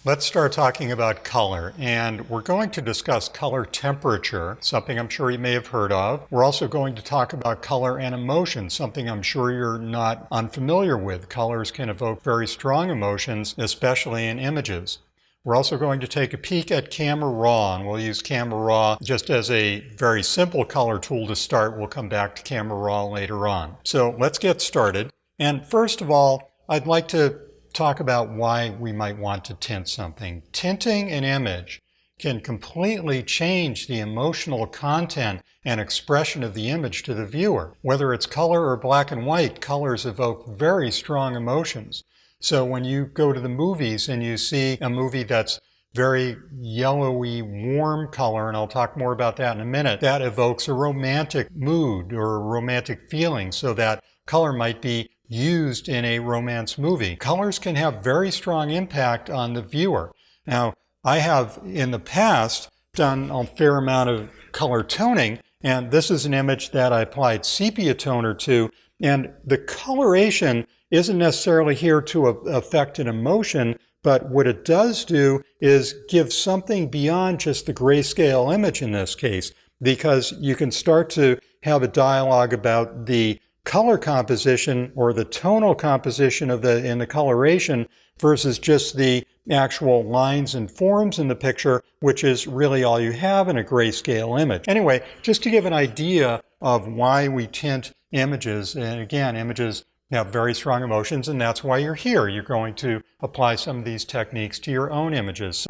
Let's start talking about color, and we're going to discuss color temperature, something I'm sure you may have heard of. We're also going to talk about color and emotion, something I'm sure you're not unfamiliar with. Colors can evoke very strong emotions, especially in images. We're also going to take a peek at Camera Raw, and we'll use Camera Raw just as a very simple color tool to start. We'll come back to Camera Raw later on. So let's get started. And first of all, I'd like to talk about why we might want to tint something. Tinting an image can completely change the emotional content and expression of the image to the viewer. Whether it's color or black and white, colors evoke very strong emotions. So when you go to the movies and you see a movie that's very yellowy, warm color, and I'll talk more about that in a minute, that evokes a romantic mood or a romantic feeling, so that color might be used in a romance movie. Colors can have very strong impact on the viewer. Now, I have in the past done a fair amount of color toning, and this is an image that I applied sepia toner to, and the coloration isn't necessarily here to affect an emotion, but what it does do is give something beyond just the grayscale image in this case, because you can start to have a dialogue about the color composition or the tonal composition of in the coloration versus just the actual lines and forms in the picture, which is really all you have in a grayscale image. Anyway, just to give an idea of why we tint images, and again, images have very strong emotions, and that's why you're here. You're going to apply some of these techniques to your own images.